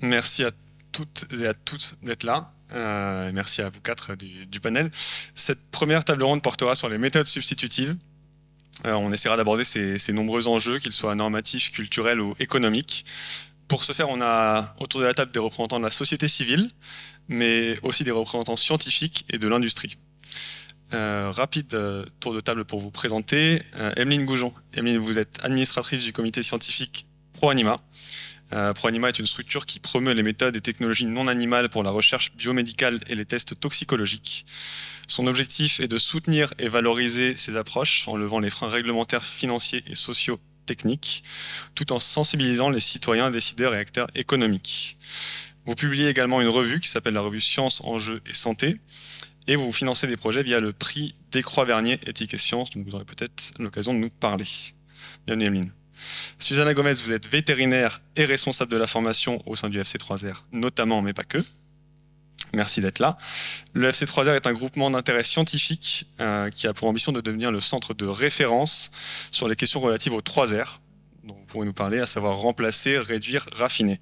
Merci à toutes et à tous d'être là. Et merci à vous quatre du panel. Cette première table ronde portera sur les méthodes substitutives. On essaiera d'aborder ces nombreux enjeux, qu'ils soient normatifs, culturels ou économiques. Pour ce faire, on a autour de la table des représentants de la société civile, mais aussi des représentants scientifiques et de l'industrie. Rapide tour de table pour vous présenter. Emeline Goujon. Emeline, vous êtes administratrice du comité scientifique ProAnima. ProAnima est une structure qui promeut les méthodes et technologies non animales pour la recherche biomédicale et les tests toxicologiques. Son objectif est de soutenir et valoriser ces approches en levant les freins réglementaires, financiers et sociaux techniques, tout en sensibilisant les citoyens, décideurs et acteurs économiques. Vous publiez également une revue qui s'appelle la revue Sciences, Enjeux et Santé, et vous financez des projets via le prix Descroix-Vernier Éthique et Sciences, dont vous aurez peut-être l'occasion de nous parler. Bienvenue Emeline. Susanna Gomez, vous êtes vétérinaire et responsable de la formation au sein du FC3R, notamment, mais pas que. Merci d'être là. Le FC3R est un groupement d'intérêt scientifique qui a pour ambition de devenir le centre de référence sur les questions relatives aux 3 R, dont vous pourrez nous parler, à savoir remplacer, réduire, raffiner.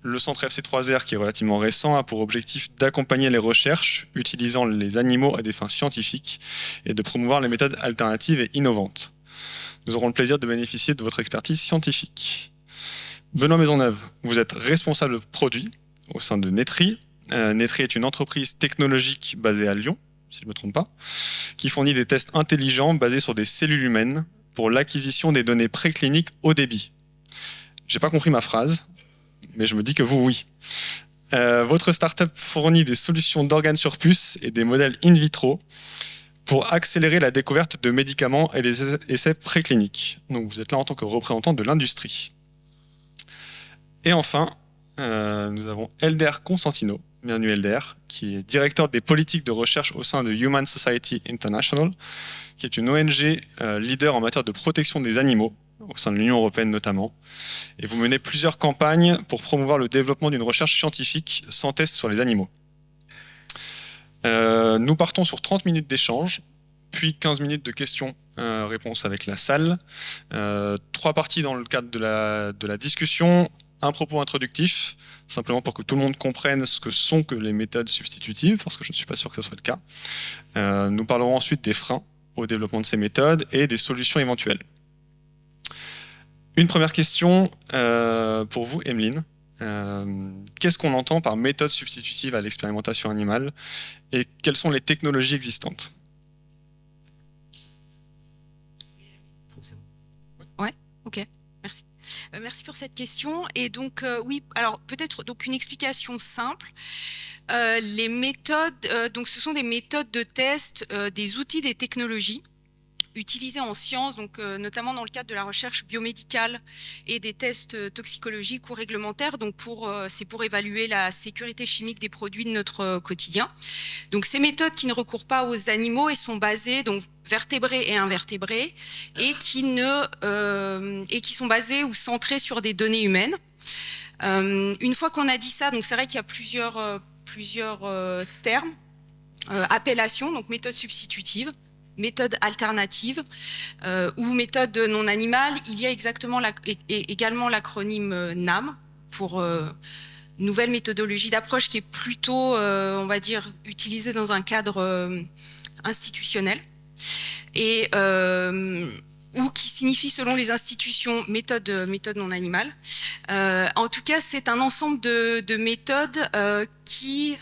Le centre FC3R, qui est relativement récent, a pour objectif d'accompagner les recherches utilisant les animaux à des fins scientifiques et de promouvoir les méthodes alternatives et innovantes. Nous aurons le plaisir de bénéficier de votre expertise scientifique. Benoît Maisonneuve, vous êtes responsable produit au sein de Netri. Netri est une entreprise technologique basée à Lyon, si je ne me trompe pas, qui fournit des tests intelligents basés sur des cellules humaines pour l'acquisition des données précliniques haut débit. J'ai pas compris ma phrase, mais je me dis que vous, oui. Votre startup fournit des solutions d'organes sur puce et des modèles in vitro pour accélérer la découverte de médicaments et des essais précliniques. Donc vous êtes là en tant que représentant de l'industrie. Et enfin, nous avons Elder Constantino, bienvenue Elder, qui est directeur des politiques de recherche au sein de Human Society International, qui est une ONG leader en matière de protection des animaux, au sein de l'Union européenne notamment. Et vous menez plusieurs campagnes pour promouvoir le développement d'une recherche scientifique sans test sur les animaux. Nous partons sur 30 minutes d'échange, puis 15 minutes de questions-réponses avec la salle. 3 parties dans le cadre de la discussion. Un propos introductif, simplement pour que tout le monde comprenne ce que sont que les méthodes substitutives, parce que je ne suis pas sûr que ce soit le cas. Nous parlerons ensuite des freins au développement de ces méthodes et des solutions éventuelles. Une première question pour vous, Emeline. Qu'est-ce qu'on entend par méthode substitutive à l'expérimentation animale et quelles sont les technologies existantes? Ouais, ok, merci. Merci pour cette question. Et donc, oui, alors peut-être donc une explication simple. Les méthodes, donc ce sont des méthodes de test, des outils, des technologies utilisés en sciences, donc notamment dans le cadre de la recherche biomédicale et des tests toxicologiques ou réglementaires. Donc c'est pour évaluer la sécurité chimique des produits de notre quotidien. Donc ces méthodes qui ne recourent pas aux animaux et sont basées donc vertébrés et invertébrés et qui sont basées ou centrées sur des données humaines. Une fois qu'on a dit ça, donc c'est vrai qu'il y a plusieurs termes, appellations, donc méthode substitutive, méthode alternative ou méthode non animale. Il y a également l'acronyme NAM pour nouvelle méthodologie d'approche qui est plutôt, on va dire, utilisée dans un cadre institutionnel et ou qui signifie selon les institutions méthode non animale. En tout cas, c'est un ensemble de méthodes qui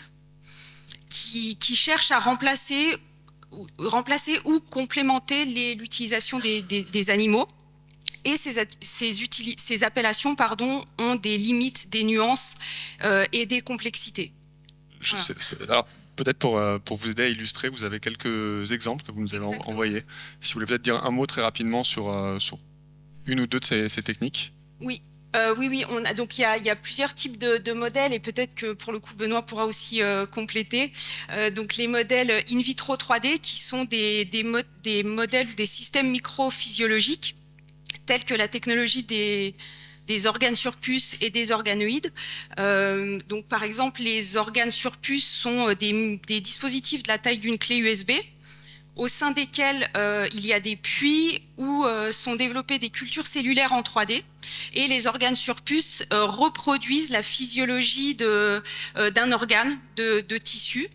cherchent à remplacer ou complémenter l'utilisation des animaux. Et ces appellations ont des limites, des nuances et des complexités. Voilà. Alors, peut-être pour vous aider à illustrer, vous avez quelques exemples que vous nous avez envoyés. Si vous voulez peut-être dire un mot très rapidement sur une ou deux de ces techniques. Oui. Oui, donc il y a plusieurs types de modèles et peut-être que pour le coup Benoît pourra aussi compléter. Donc les modèles in vitro 3D qui sont des modèles, des systèmes microphysiologiques tels que la technologie des organes sur puce et des organoïdes. Donc par exemple les organes sur puce sont des dispositifs de la taille d'une clé USB au sein desquels il y a des puits où sont développées des cultures cellulaires en 3D et les organes sur puce reproduisent la physiologie d'un organe de tissu.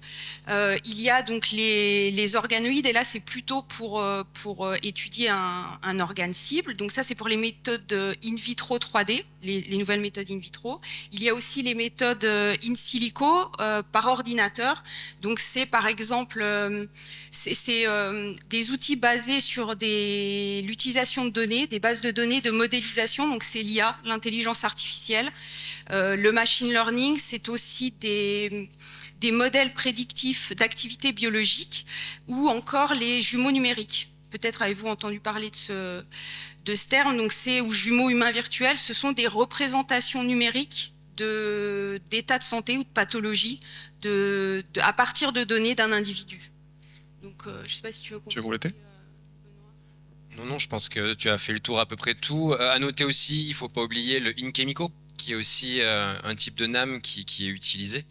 Il y a donc les organoïdes, et là c'est plutôt pour étudier un organe cible. Donc ça c'est pour les méthodes in vitro 3D, les nouvelles méthodes in vitro. Il y a aussi les méthodes in silico par ordinateur. Donc c'est par exemple des outils basés sur l'utilisation de données, des bases de données de modélisation. Donc c'est l'IA, l'intelligence artificielle. Le machine learning, c'est aussi des modèles prédictifs d'activité biologique, ou encore les jumeaux numériques. Peut-être avez-vous entendu parler de ce terme. Donc c'est, ou jumeaux humains virtuels, ce sont des représentations numériques d'état de santé ou de pathologie à partir de données d'un individu. Donc je ne sais pas si tu veux compléter. Non, je pense que tu as fait le tour à peu près de tout. À noter aussi, il ne faut pas oublier le in chemico, qui est aussi un type de NAM qui est utilisé.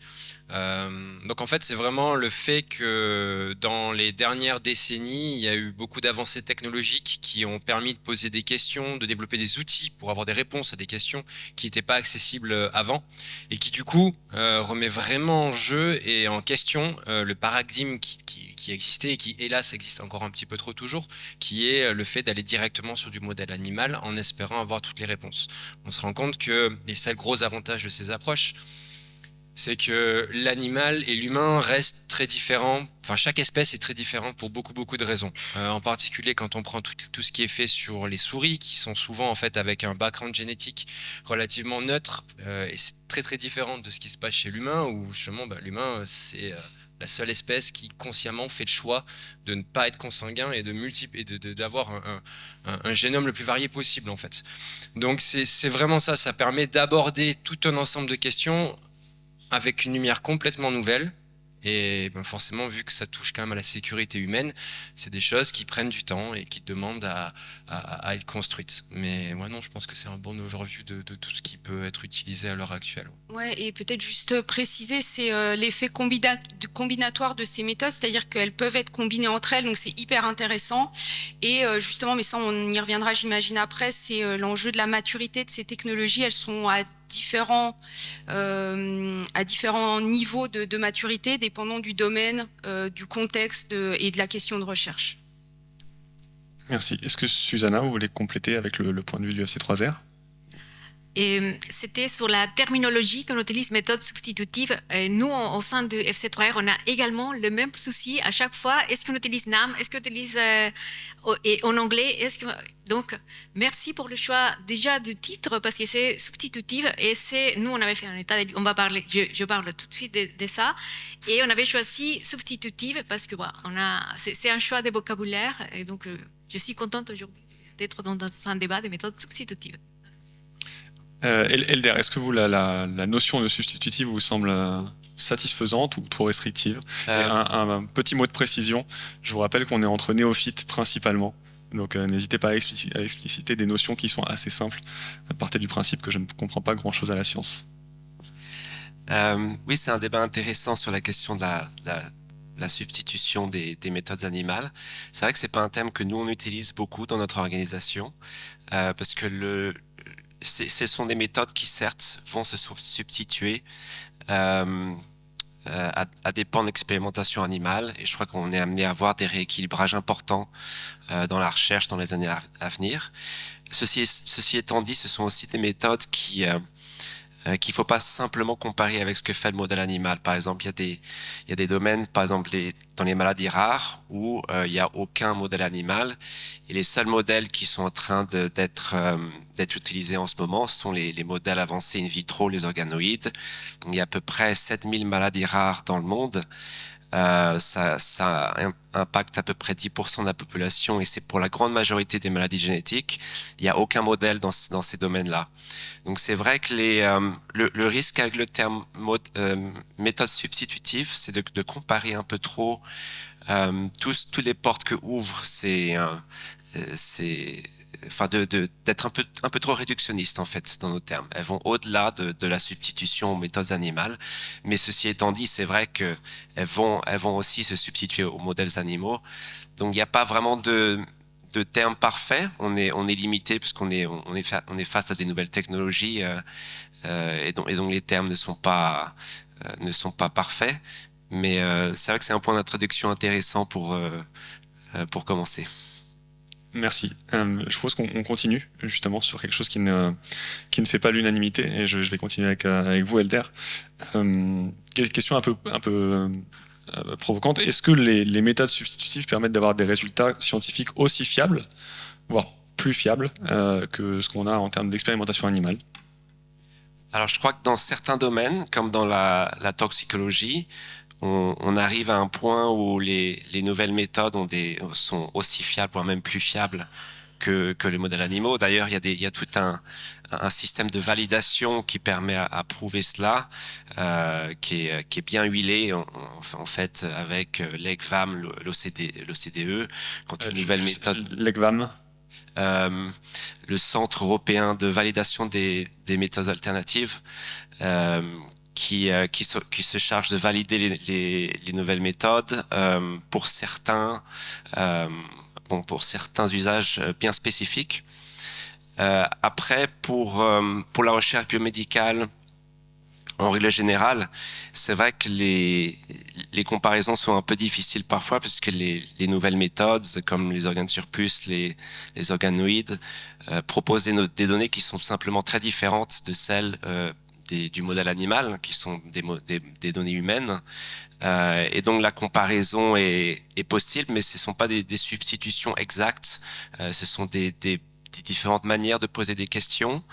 Donc en fait, c'est vraiment le fait que dans les dernières décennies, il y a eu beaucoup d'avancées technologiques qui ont permis de poser des questions, de développer des outils pour avoir des réponses à des questions qui n'étaient pas accessibles avant, et qui du coup remet vraiment en jeu et en question le paradigme qui existait et qui hélas existe encore un petit peu trop toujours, qui est le fait d'aller directement sur du modèle animal en espérant avoir toutes les réponses. On se rend compte que, et c'est le gros avantage de ces approches, c'est que l'animal et l'humain restent très différents. Enfin, chaque espèce est très différente pour beaucoup de raisons. En particulier quand on prend tout ce qui est fait sur les souris, qui sont souvent en fait avec un background génétique relativement neutre, et c'est très différent de ce qui se passe chez l'humain, où justement l'humain c'est la seule espèce qui consciemment fait le choix de ne pas être consanguin et d'avoir un génome le plus varié possible en fait. Donc c'est vraiment ça, ça permet d'aborder tout un ensemble de questions avec une lumière complètement nouvelle. Et forcément, vu que ça touche quand même à la sécurité humaine, c'est des choses qui prennent du temps et qui demandent à être construites. Mais moi, non, je pense que c'est un bon overview de tout ce qui peut être utilisé à l'heure actuelle. Ouais, et peut-être juste préciser, c'est l'effet combinatoire de ces méthodes, c'est-à-dire qu'elles peuvent être combinées entre elles, donc c'est hyper intéressant. Et justement, mais ça on y reviendra j'imagine après, c'est l'enjeu de la maturité de ces technologies. Elles sont à différents niveaux de maturité, dépendant du domaine, du contexte et de la question de recherche. Merci. Est-ce que Susanna, vous voulez compléter avec le point de vue du FC3R ? Et c'était sur la terminologie qu'on utilise méthode substitutive. Et nous, au sein de FC3R, on a également le même souci à chaque fois. Est-ce qu'on utilise NAM? Est-ce qu'on utilise en anglais? Donc, merci pour le choix déjà du titre, parce que c'est substitutive. Et nous, on avait fait un état, on va parler, je parle tout de suite de ça. Et on avait choisi substitutive parce que c'est un choix de vocabulaire. Et donc, je suis contente aujourd'hui d'être dans un débat des méthodes substitutives. Elder, est-ce que vous, la notion de substitutive vous semble satisfaisante ou trop restrictive ? Un petit mot de précision, je vous rappelle qu'on est entre néophytes principalement, donc n'hésitez pas à expliciter des notions qui sont assez simples. Partez du principe que je ne comprends pas grand-chose à la science. Oui, c'est un débat intéressant sur la question de la substitution des méthodes animales. C'est vrai que c'est pas un thème que nous on utilise beaucoup dans notre organisation, parce que ce sont des méthodes qui certes vont se substituer à des pans d'expérimentation animale, et je crois qu'on est amené à avoir des rééquilibrages importants dans la recherche dans les années à venir. Ceci étant dit, ce sont aussi des méthodes qu'il ne faut pas simplement comparer avec ce que fait le modèle animal. Par exemple, il y a des domaines, par exemple dans les maladies rares, où il n'y a aucun modèle animal, et les seuls modèles qui sont en train d'être utilisés en ce moment sont les modèles avancés in vitro, les organoïdes. Il y a à peu près 7000 maladies rares dans le monde. Ça impacte à peu près 10% de la population, et c'est pour la grande majorité des maladies génétiques. Il n'y a aucun modèle dans ces domaines-là. Donc c'est vrai que le risque avec le terme méthode substitutive, c'est de comparer un peu trop toutes les portes que ouvre d'être un peu trop réductionniste en fait dans nos termes. Elles vont au-delà de la substitution aux méthodes animales, mais ceci étant dit, c'est vrai que elles vont aussi se substituer aux modèles animaux. Donc il n'y a pas vraiment de de termes parfaits. On est limité parce qu'on est face à des nouvelles technologies et donc les termes ne sont pas parfaits. Mais c'est vrai que c'est un point d'introduction intéressant pour commencer. Merci. Je propose qu'on continue justement sur quelque chose qui ne fait pas l'unanimité, et je vais continuer avec vous, Elder. Question un peu provocante. Est-ce que les méthodes substitutives permettent d'avoir des résultats scientifiques aussi fiables, voire plus fiables que ce qu'on a en termes d'expérimentation animale? Alors je crois que dans certains domaines, comme dans la toxicologie, on arrive à un point où les nouvelles méthodes sont aussi fiables, voire même plus fiables que les modèles animaux. D'ailleurs, il y a tout un système de validation qui permet à prouver cela, qui est bien huilé en fait avec l'ECVAM, l'OCDE, quand une nouvelle méthode. L'ECVAM. Le Centre européen de validation des méthodes alternatives, qui se charge de valider les nouvelles méthodes pour certains usages bien spécifiques. Après, pour la recherche biomédicale, en règle générale, c'est vrai que les comparaisons sont un peu difficiles parfois parce que les nouvelles méthodes, comme les organes sur puce, les organoïdes, proposent des données qui sont simplement très différentes de celles du modèle animal, qui sont des données humaines. Et donc la comparaison est possible, mais ce ne sont pas des substitutions exactes. Ce sont des différentes manières de poser des questions,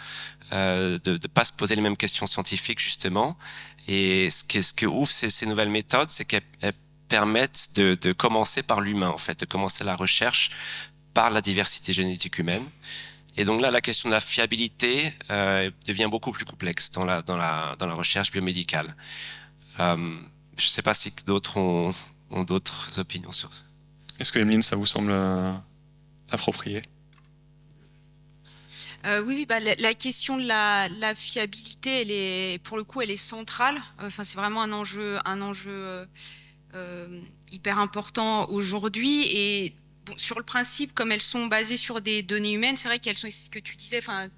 de ne pas se poser les mêmes questions scientifiques justement. Et ce que ouvrent ces nouvelles méthodes, c'est qu'elles permettent de commencer par l'humain, en fait, de commencer la recherche par la diversité génétique humaine. Et donc là, la question de la fiabilité devient beaucoup plus complexe dans la recherche biomédicale. Je ne sais pas si d'autres ont d'autres opinions sur ça. Est-ce que, Emeline, ça vous semble approprié? Oui, la question de la fiabilité, pour le coup, elle est centrale. Enfin, c'est vraiment un enjeu hyper important aujourd'hui. Et bon, sur le principe, comme elles sont basées sur des données humaines, c'est vrai qu'elles sont, ce que tu disais, enfin,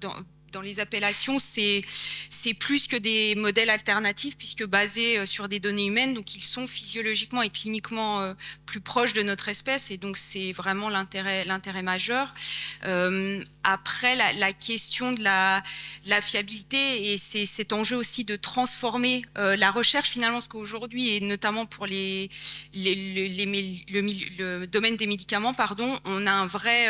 dans les appellations, c'est plus que des modèles alternatifs puisque basés sur des données humaines, donc ils sont physiologiquement et cliniquement plus proches de notre espèce, et donc c'est vraiment l'intérêt majeur. Après, la question de la fiabilité, et c'est cet enjeu aussi de transformer la recherche finalement, parce qu'aujourd'hui, et notamment pour le domaine des médicaments, pardon, on a un vrai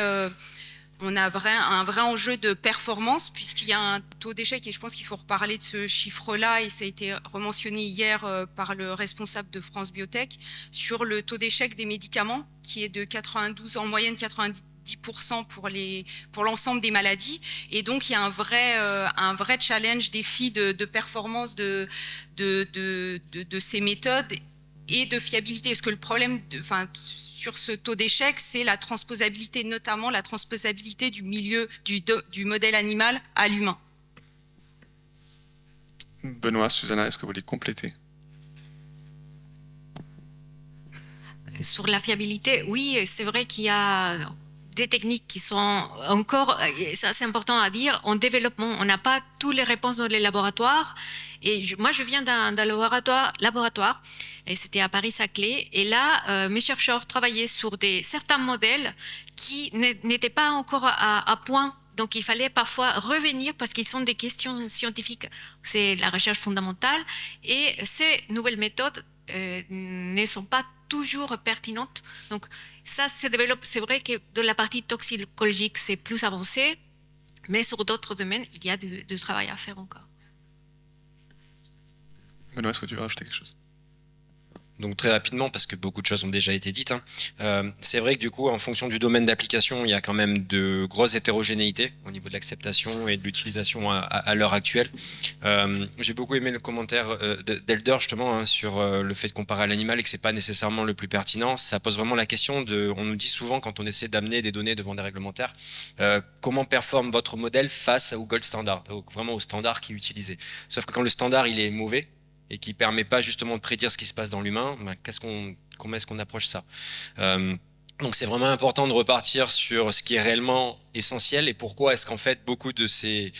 enjeu de performance, puisqu'il y a un taux d'échec, et je pense qu'il faut reparler de ce chiffre-là, et ça a été rementionné hier par le responsable de France Biotech, sur le taux d'échec des médicaments, qui est de 92, en moyenne 90% pour l'ensemble des maladies. Et donc il y a un vrai challenge, défi de performance de ces méthodes et de fiabilité, parce que le problème sur ce taux d'échec, c'est la transposabilité, notamment la transposabilité du du modèle animal à l'humain. Benoît, Susanna, est-ce que vous voulez compléter? Sur la fiabilité, oui, c'est vrai qu'il y a des techniques qui sont encore, ça c'est important à dire, en développement. On n'a pas toutes les réponses dans les laboratoires. Et moi, je viens d'un laboratoire, et c'était à Paris-Saclay. Et là, mes chercheurs travaillaient sur certains modèles qui n'étaient pas encore à point. Donc, il fallait parfois revenir parce qu'ils sont des questions scientifiques. C'est la recherche fondamentale. Et ces nouvelles méthodes ne sont pas toujours pertinentes. Donc, ça se développe. C'est vrai que de la partie toxicologique, c'est plus avancé. Mais sur d'autres domaines, il y a du travail à faire encore. Benoît, est-ce que tu veux rajouter quelque chose? Donc très rapidement, parce que beaucoup de choses ont déjà été dites, c'est vrai que du coup, en fonction du domaine d'application, il y a quand même de grosses hétérogénéités au niveau de l'acceptation et de l'utilisation à l'heure actuelle. J'ai beaucoup aimé le commentaire d'Elder justement sur le fait de comparer à l'animal et que c'est pas nécessairement le plus pertinent. Ça pose vraiment la question on nous dit souvent quand on essaie d'amener des données devant des réglementaires, comment performe votre modèle face au gold standard, donc vraiment au standard qui est utilisé. Sauf que quand le standard il est mauvais, et qui ne permet pas justement de prédire ce qui se passe dans l'humain, comment est-ce qu'on approche ça? Donc c'est vraiment important de repartir sur ce qui est réellement essentiel et pourquoi est-ce qu'en fait beaucoup de ces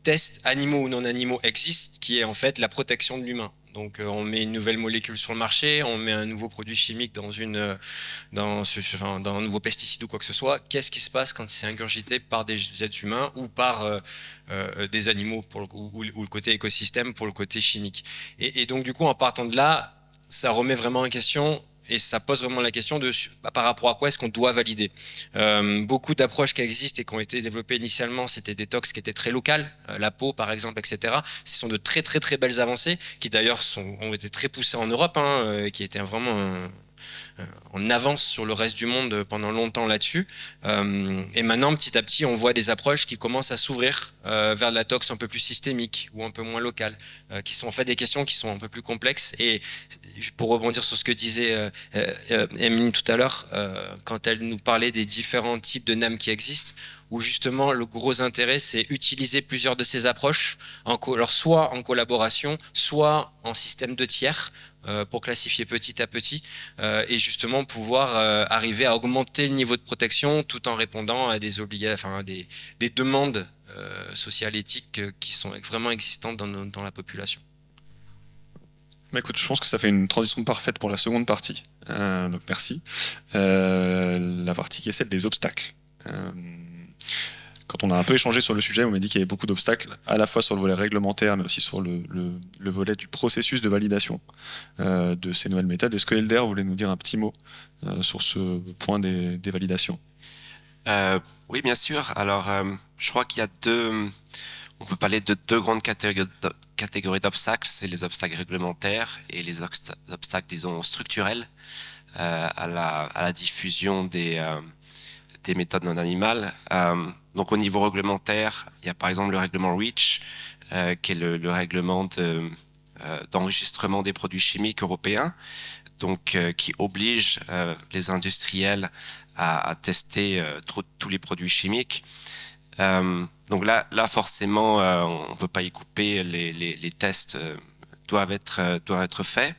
tests animaux ou non animaux existent, qui est en fait la protection de l'humain. Donc on met une nouvelle molécule sur le marché, on met un nouveau produit chimique dans un nouveau pesticide ou quoi que ce soit. Qu'est-ce qui se passe quand c'est ingurgité par des êtres humains ou par des animaux ou le côté écosystème pour le côté chimique. Et donc du coup en partant de là, ça remet vraiment en question. Et ça pose vraiment la question de par rapport à quoi est-ce qu'on doit valider. Beaucoup d'approches qui existent et qui ont été développées initialement, c'était des tox qui étaient très locales, la peau par exemple, etc. Ce sont de très très très belles avancées qui d'ailleurs ont été très poussées en Europe, qui étaient vraiment en avance sur le reste du monde pendant longtemps là-dessus. Et maintenant, petit à petit, on voit des approches qui commencent à s'ouvrir vers de la tox un peu plus systémique ou un peu moins locale, qui sont en fait des questions qui sont un peu plus complexes. Et pour rebondir sur ce que disait Emeline tout à l'heure, quand elle nous parlait des différents types de NAM qui existent, où justement le gros intérêt c'est utiliser plusieurs de ces approches, alors soit en collaboration, soit en système de tiers, pour classifier petit à petit et justement pouvoir arriver à augmenter le niveau de protection tout en répondant à des obligations, des demandes sociales éthiques qui sont vraiment existantes dans la population. Bah écoute, je pense que ça fait une transition parfaite pour la seconde partie. Donc merci. La partie qui est celle des obstacles. Quand on a un peu échangé sur le sujet, on m'a dit qu'il y avait beaucoup d'obstacles, à la fois sur le volet réglementaire, mais aussi sur le volet du processus de validation de ces nouvelles méthodes. Est-ce que Elder voulait nous dire un petit mot sur ce point des validations? Oui, bien sûr. Alors, je crois qu'il y a on peut parler de deux grandes catégories d'obstacles. C'est les obstacles réglementaires et les obstacles, disons, structurels à la diffusion des méthodes non animales. Donc au niveau réglementaire, il y a par exemple le règlement REACH, qui est le règlement d'enregistrement des produits chimiques européens, donc qui oblige les industriels à tester tous les produits chimiques. Donc là forcément, on ne peut pas y couper, les tests doivent être faits.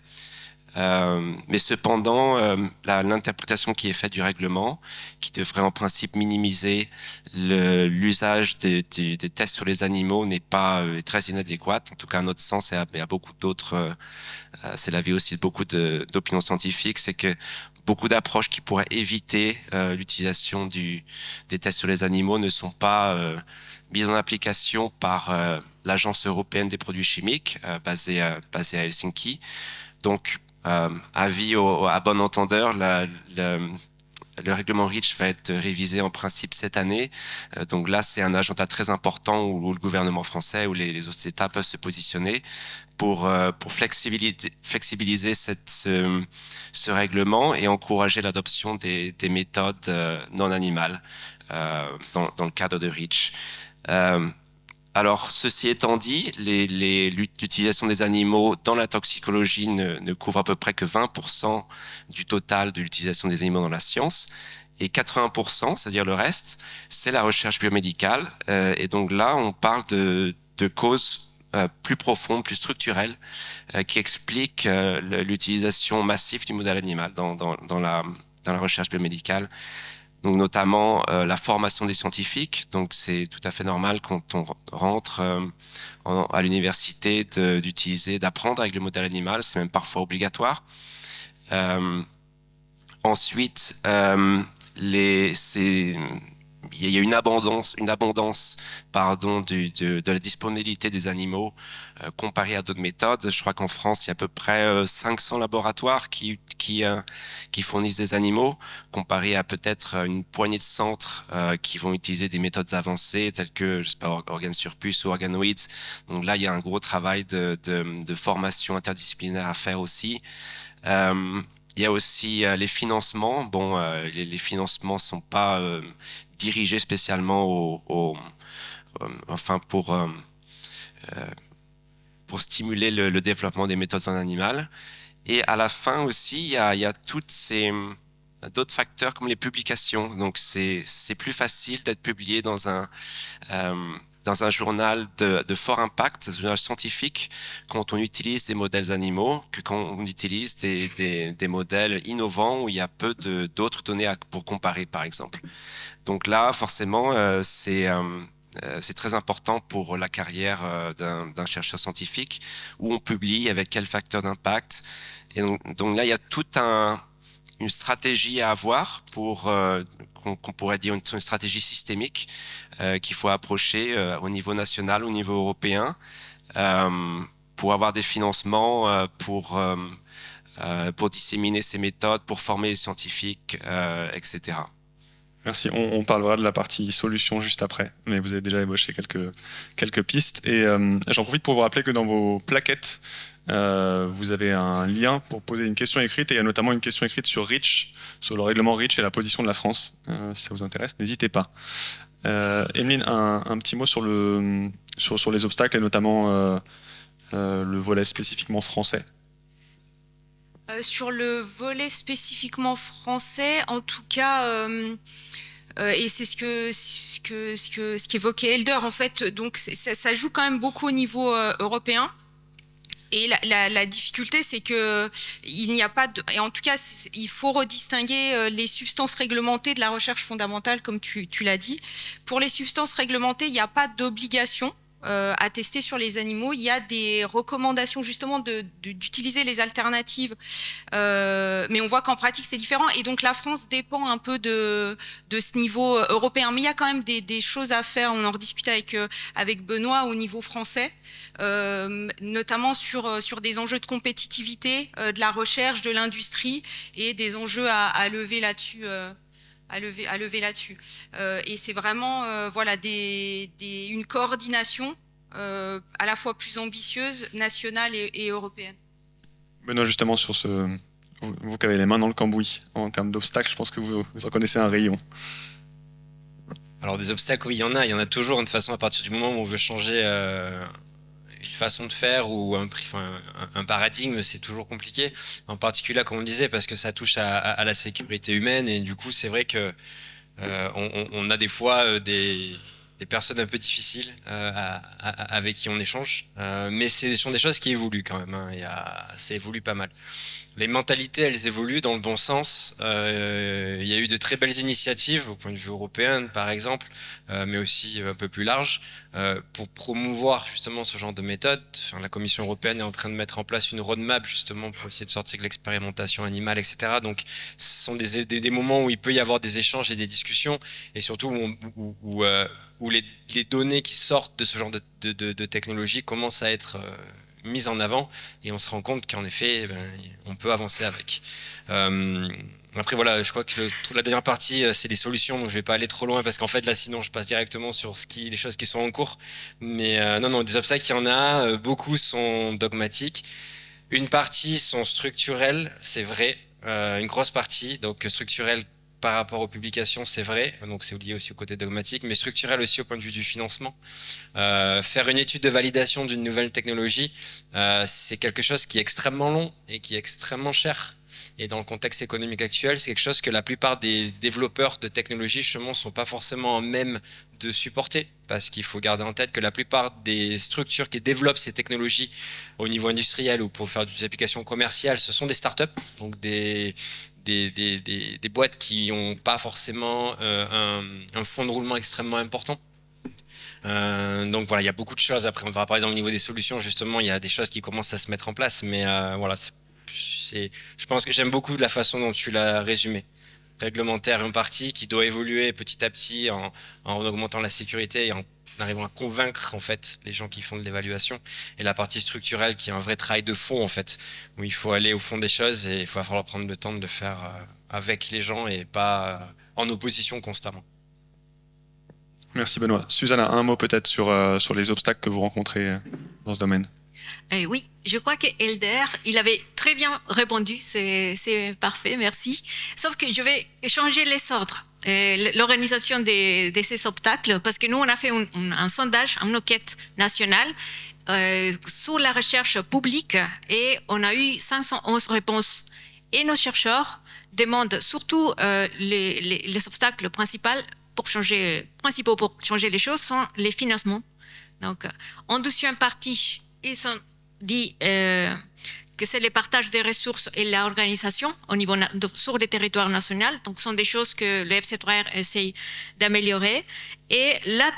Mais cependant, l'interprétation qui est faite du règlement, qui devrait en principe minimiser l'usage des tests sur les animaux, n'est pas très inadéquate. En tout cas, à notre sens, et à beaucoup d'autres, c'est l'avis aussi de beaucoup d'opinions scientifiques, c'est que beaucoup d'approches qui pourraient éviter l'utilisation des tests sur les animaux ne sont pas mises en application par l'Agence européenne des produits chimiques, basée à Helsinki. Donc, avis à bon entendeur, le règlement REACH va être révisé en principe cette année. Donc là, c'est un agenda très important où le gouvernement français ou les autres États peuvent se positionner pour flexibiliser ce règlement et encourager l'adoption des méthodes non animales dans le cadre de REACH. Alors, ceci étant dit, l'utilisation des animaux dans la toxicologie ne couvre à peu près que 20% du total de l'utilisation des animaux dans la science. Et 80%, c'est-à-dire le reste, c'est la recherche biomédicale. Et donc là, on parle de causes plus profondes, plus structurelles, qui expliquent l'utilisation massive du modèle animal dans la recherche biomédicale. Donc notamment la formation des scientifiques. Donc c'est tout à fait normal quand on rentre à l'université d'apprendre avec le modèle animal. C'est même parfois obligatoire. Ensuite, il y a une abondance de la disponibilité des animaux comparée à d'autres méthodes. Je crois qu'en France, il y a à peu près 500 laboratoires qui fournissent des animaux, comparé à peut-être une poignée de centres qui vont utiliser des méthodes avancées telles que, je sais pas, organes sur puce ou organoïdes. Donc là, il y a un gros travail de formation interdisciplinaire à faire aussi. Il y a aussi les financements. Bon, les financements sont pas dirigés spécialement pour stimuler le développement des méthodes en animal. Et à la fin aussi, il y a d'autres facteurs comme les publications. Donc c'est plus facile d'être publié dans un dans un journal de fort impact, un journal scientifique, quand on utilise des modèles animaux que quand on utilise des modèles innovants où il y a peu d'autres données pour comparer, par exemple. Donc là, forcément, c'est très important pour la carrière d'un chercheur scientifique, où on publie, avec quel facteur d'impact. Et donc là, il y a toute une stratégie à avoir pour qu'on pourrait dire une stratégie systémique qu'il faut approcher au niveau national, au niveau européen, pour avoir des financements, pour disséminer ces méthodes, pour former les scientifiques, etc. Merci. On parlera de la partie solution juste après, mais vous avez déjà ébauché quelques pistes. Et j'en profite pour vous rappeler que dans vos plaquettes, vous avez un lien pour poser une question écrite, et il y a notamment une question écrite sur REACH, sur le règlement REACH et la position de la France. Si ça vous intéresse, n'hésitez pas. Emeline, un petit mot sur les obstacles, et notamment le volet spécifiquement français. Sur le volet spécifiquement français, en tout cas, et c'est ce qu'évoquait Elder, en fait, donc ça joue quand même beaucoup au niveau européen. Et la difficulté, c'est que il n'y a pas de, et en tout cas, il faut redistinguer les substances réglementées de la recherche fondamentale, comme tu l'as dit. Pour les substances réglementées, il n'y a pas d'obligation à tester sur les animaux. Il y a des recommandations justement d'utiliser les alternatives, mais on voit qu'en pratique c'est différent, et donc la France dépend un peu de ce niveau européen. Mais il y a quand même des choses à faire. On en rediscutait avec Benoît au niveau français, notamment sur des enjeux de compétitivité de la recherche, de l'industrie, et des enjeux à lever là-dessus. À lever là-dessus. Et c'est vraiment voilà, une coordination à la fois plus ambitieuse, nationale et européenne. Benoît, justement, sur vous qui avez les mains dans le cambouis, en termes d'obstacles, je pense que vous en connaissez un rayon. Alors des obstacles, oui, il y en a toujours. De toute façon, à partir du moment où on veut changer une façon de faire ou un paradigme, c'est toujours compliqué. En particulier, comme on disait, parce que ça touche à la sécurité humaine, et du coup, c'est vrai que on a des fois des personnes un peu difficiles avec qui on échange, mais ce sont des choses qui évoluent quand même, hein. Ça évolue pas mal. Les mentalités, elles évoluent dans le bon sens. Il y a eu de très belles initiatives au point de vue européen, par exemple, mais aussi un peu plus large, pour promouvoir justement ce genre de méthode. Enfin, la Commission européenne est en train de mettre en place une roadmap justement pour essayer de sortir de l'expérimentation animale, etc. Donc, ce sont des moments où il peut y avoir des échanges et des discussions, et surtout où les données qui sortent de ce genre de technologie commencent à être mise en avant, et on se rend compte qu'en effet, on peut avancer avec. Après voilà, je crois que la dernière partie, c'est les solutions, donc je vais pas aller trop loin, parce qu'en fait là, sinon je passe directement sur les choses qui sont en cours. Mais non, des obstacles, il y en a, beaucoup sont dogmatiques. Une partie sont structurelles, c'est vrai, une grosse partie, donc structurelle par rapport aux publications, c'est vrai, donc c'est lié aussi au côté dogmatique, mais structurel aussi au point de vue du financement. Faire une étude de validation d'une nouvelle technologie, c'est quelque chose qui est extrêmement long et qui est extrêmement cher. Et dans le contexte économique actuel, c'est quelque chose que la plupart des développeurs de technologies, justement, ne sont pas forcément en même de supporter. Parce qu'il faut garder en tête que la plupart des structures qui développent ces technologies au niveau industriel ou pour faire des applications commerciales, ce sont des startups, donc des boîtes qui n'ont pas forcément un fonds de roulement extrêmement important. Donc voilà, il y a beaucoup de choses. Après, on verra par exemple au niveau des solutions, justement, il y a des choses qui commencent à se mettre en place. Mais voilà, je pense que j'aime beaucoup la façon dont tu l'as résumé. Réglementaire, une partie qui doit évoluer petit à petit en augmentant la sécurité et en arrivant à convaincre en fait les gens qui font de l'évaluation, et la partie structurelle qui est un vrai travail de fond en fait, où il faut aller au fond des choses et il va falloir prendre le temps de le faire avec les gens et pas en opposition constamment. Merci Benoît. Susanna, un mot peut-être sur les obstacles que vous rencontrez dans ce domaine. Oui, je crois que Elder, il avait très bien répondu, c'est parfait, merci. Sauf que je vais changer les ordres, l'organisation de ces obstacles, parce que nous, on a fait un sondage, une enquête nationale sur la recherche publique, et on a eu 511 réponses. Et nos chercheurs demandent surtout les obstacles principaux pour changer les choses sont les financements. Donc, en deuxième partie, ils ont dit que c'est le partage des ressources et l'organisation au niveau sur le territoire national. Donc, ce sont des choses que le FC3R essaye d'améliorer. Et le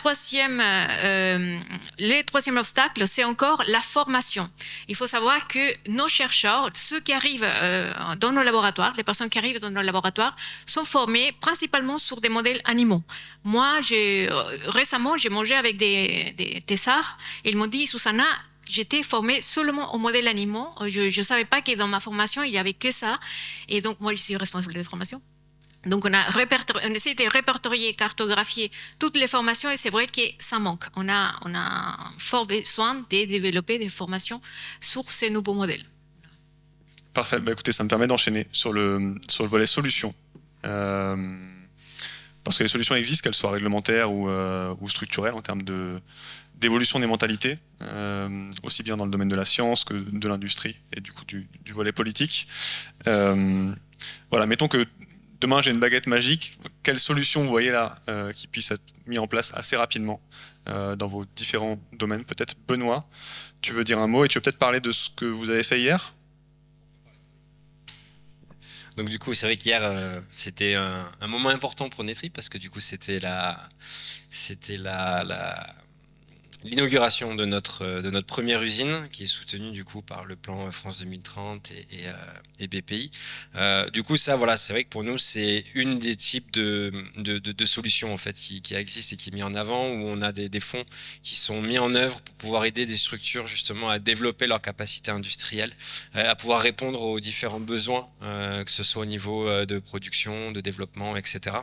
troisième obstacle, c'est encore la formation. Il faut savoir que nos chercheurs, ceux qui arrivent dans nos laboratoires, les personnes qui arrivent dans nos laboratoires, sont formés principalement sur des modèles animaux. Moi, récemment, j'ai mangé avec des thésards et ils m'ont dit, Susanna, j'étais formée seulement aux modèles animaux. Je ne savais pas que dans ma formation, il n'y avait que ça. Et donc, moi, je suis responsable de formation. Donc, on essaie de répertorier, cartographier toutes les formations et c'est vrai que ça manque. On a fort besoin de développer des formations sur ces nouveaux modèles. Parfait. Bah, écoutez, ça me permet d'enchaîner sur le volet solutions. Parce que les solutions existent, qu'elles soient réglementaires ou structurelles en termes d'évolution des mentalités, aussi bien dans le domaine de la science que de l'industrie et du coup du volet politique. Voilà, mettons que demain j'ai une baguette magique, quelles solutions vous voyez là qui puissent être mises en place assez rapidement dans vos différents domaines? Peut-être Benoît, tu veux dire un mot et tu veux peut-être parler de ce que vous avez fait hier? Donc du coup, c'est vrai qu'hier, c'était un moment important pour Netri parce que du coup, c'était l'inauguration de notre première usine qui est soutenue du coup par le plan France 2030 et BPI. Du coup, ça, voilà, c'est vrai que pour nous, c'est une des types de solutions en fait qui existent et qui est mis en avant, où on a des fonds qui sont mis en œuvre pour pouvoir aider des structures justement à développer leur capacité industrielle, à pouvoir répondre aux différents besoins, que ce soit au niveau de production, de développement, etc.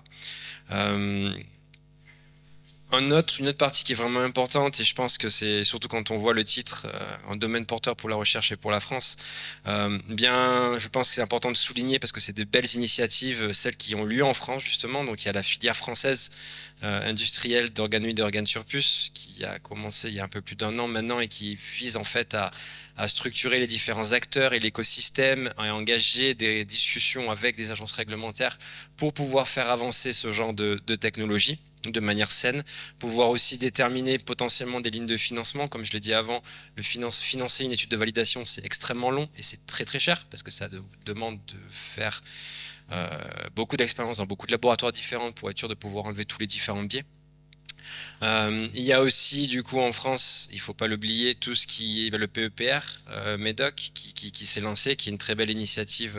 Une autre partie qui est vraiment importante, et je pense que c'est surtout quand on voit le titre un domaine porteur pour la recherche et pour la France, je pense que c'est important de souligner parce que c'est de belles initiatives, celles qui ont lieu en France justement. Donc il y a la filière française industrielle d'organoïdes et organes sur puce qui a commencé il y a un peu plus d'1 an maintenant et qui vise en fait à structurer les différents acteurs et l'écosystème, à engager des discussions avec des agences réglementaires pour pouvoir faire avancer ce genre de technologie de manière saine, pouvoir aussi déterminer potentiellement des lignes de financement. Comme je l'ai dit avant, financer une étude de validation, c'est extrêmement long et c'est très très cher parce que ça demande de faire beaucoup d'expériences dans beaucoup de laboratoires différents pour être sûr de pouvoir enlever tous les différents biais. Il y a aussi du coup en France, il ne faut pas l'oublier, tout ce qui est le PEPR, MEDOC, qui s'est lancé, qui est une très belle initiative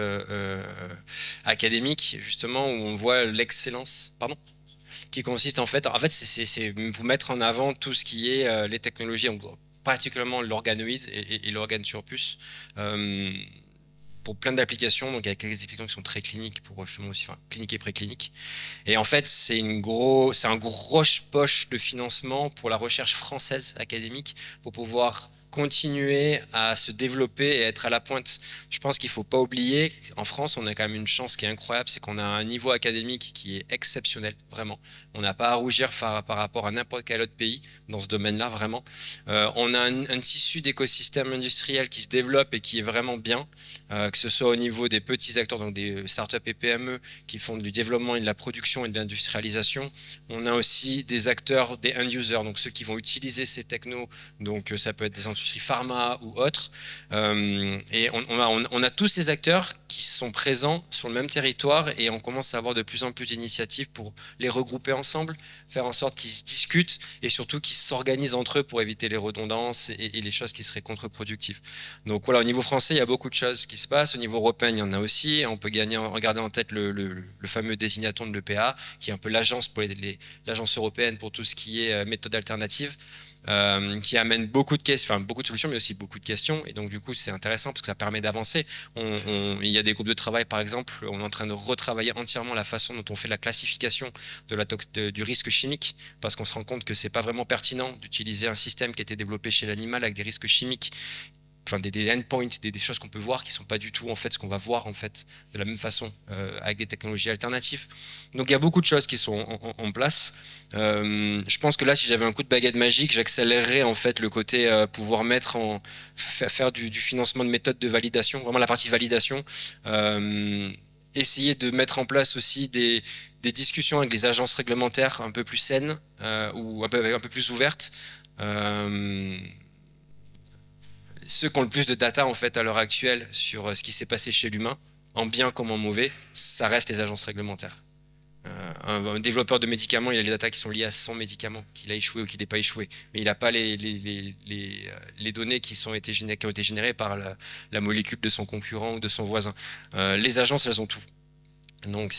académique justement où on voit l'excellence, qui consiste en fait c'est pour mettre en avant tout ce qui est les technologies, particulièrement l'organoïde et l'organe sur puce, pour plein d'applications, donc avec des applications qui sont très cliniques, pour justement aussi, cliniques et précliniques. Et en fait, c'est un gros poche de financement pour la recherche française académique, pour pouvoir continuer à se développer et être à la pointe. Je pense qu'il ne faut pas oublier, en France, on a quand même une chance qui est incroyable, c'est qu'on a un niveau académique qui est exceptionnel, vraiment. On n'a pas à rougir par rapport à n'importe quel autre pays dans ce domaine-là, vraiment. On a un tissu d'écosystème industriel qui se développe et qui est vraiment bien, que ce soit au niveau des petits acteurs, donc des startups et PME qui font du développement et de la production et de l'industrialisation. On a aussi des acteurs, des end-users, donc ceux qui vont utiliser ces technos, donc ça peut être des industries pharma ou autres, et on a tous ces acteurs qui sont présents sur le même territoire et on commence à avoir de plus en plus d'initiatives pour les regrouper ensemble, faire en sorte qu'ils discutent et surtout qu'ils s'organisent entre eux pour éviter les redondances et les choses qui seraient contre-productives. Donc voilà, au niveau français, il y a beaucoup de choses qui se passent. Au niveau européen, il y en a aussi. On peut regarder en tête le fameux désignaton de l'EPA, qui est un peu l'agence l'agence européenne pour tout ce qui est méthode alternative. Qui amène beaucoup de solutions, mais aussi beaucoup de questions. Et donc, du coup, c'est intéressant parce que ça permet d'avancer. Il y a des groupes de travail, par exemple, on est en train de retravailler entièrement la façon dont on fait la classification du risque chimique, parce qu'on se rend compte que c'est pas vraiment pertinent d'utiliser un système qui a été développé chez l'animal avec des risques chimiques, des endpoints, des choses qu'on peut voir qui ne sont pas du tout en fait ce qu'on va voir en fait de la même façon avec des technologies alternatives. Donc il y a beaucoup de choses qui sont en place. Je pense que là, si j'avais un coup de baguette magique, j'accélérerais en fait le côté pouvoir faire du financement de méthodes de validation, vraiment la partie validation. Essayer de mettre en place aussi des discussions avec les agences réglementaires un peu plus saines ou un peu plus ouvertes, Ceux qui ont le plus de data en fait à l'heure actuelle sur ce qui s'est passé chez l'humain, en bien comme en mauvais, ça reste les agences réglementaires. Un développeur de médicaments, il a les datas qui sont liées à son médicament, qu'il a échoué ou qu'il n'ait pas échoué, mais il n'a pas les données qui ont été générées par la molécule de son concurrent ou de son voisin. Les agences, elles ont tout. Donc,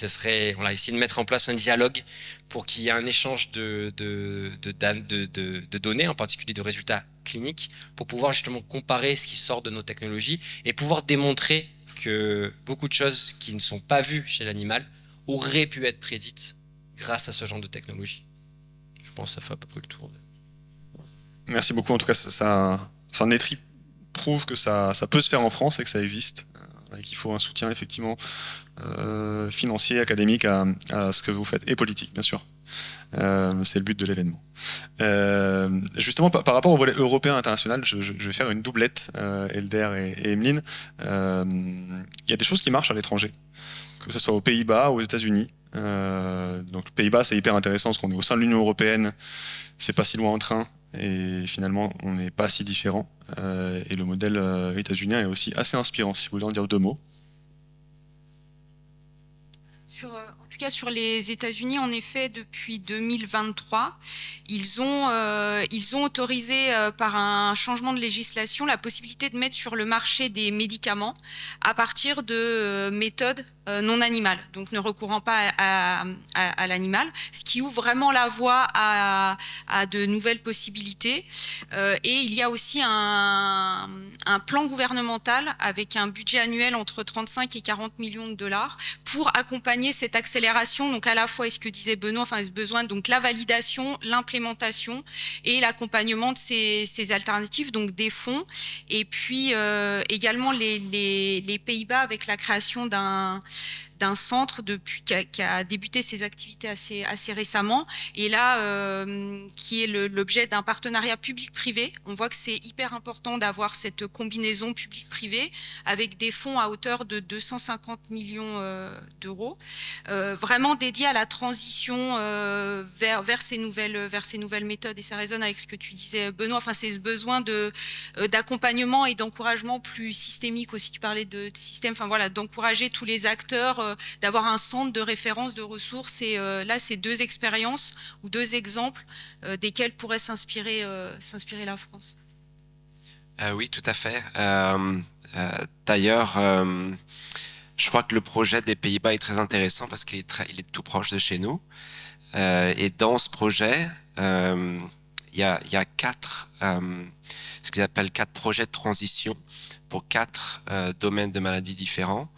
on a essayé de mettre en place un dialogue pour qu'il y ait un échange de données, en particulier de résultats cliniques, pour pouvoir justement comparer ce qui sort de nos technologies et pouvoir démontrer que beaucoup de choses qui ne sont pas vues chez l'animal auraient pu être prédites grâce à ce genre de technologie. Je pense que ça fait à peu près le tour. Merci beaucoup. En tout cas, Netri prouve que ça peut se faire en France et que ça existe. Et qu'il faut un soutien effectivement financier, académique à ce que vous faites, et politique bien sûr. C'est le but de l'événement. Justement, par rapport au volet européen international, je vais faire une doublette, Elder et Emeline. Il y a des choses qui marchent à l'étranger, que ce soit aux Pays-Bas, aux États-Unis. Donc les Pays-Bas, c'est hyper intéressant parce qu'on est au sein de l'Union européenne, c'est pas si loin en train. Et finalement, on n'est pas si différent. Et le modèle états-unien est aussi assez inspirant, si vous voulez en dire deux mots. En tout cas, sur les États-Unis, en effet, depuis 2023, ils ont autorisé par un changement de législation la possibilité de mettre sur le marché des médicaments à partir de méthodes non animales, donc ne recourant pas à l'animal, ce qui ouvre vraiment la voie à de nouvelles possibilités. Et il y a aussi un plan gouvernemental avec un budget annuel entre 35 et 40 millions de dollars pour accompagner cette accélération, donc à la fois, ce que disait Benoît, ce besoin, donc la validation, l'implémentation et l'accompagnement de ces alternatives, donc des fonds, et puis également les Pays-Bas avec la création d'un centre qui a débuté ses activités assez récemment, et là qui est l'objet d'un partenariat public-privé. On voit que c'est hyper important d'avoir cette combinaison public-privé avec des fonds à hauteur de 250 millions d'euros, vraiment dédiés à la transition vers ces nouvelles méthodes. Et ça résonne avec ce que tu disais, Benoît. C'est ce besoin d'accompagnement et d'encouragement plus systémique aussi. Tu parlais de système, d'encourager tous les acteurs, d'avoir un centre de référence de ressources. Et là, c'est deux expériences ou deux exemples desquels pourrait s'inspirer la France. Oui, tout à fait. D'ailleurs, je crois que le projet des Pays-Bas est très intéressant parce qu'il est tout proche de chez nous. Et dans ce projet, il y a ce qu'ils appellent 4 projets de transition pour 4 domaines de maladies différents,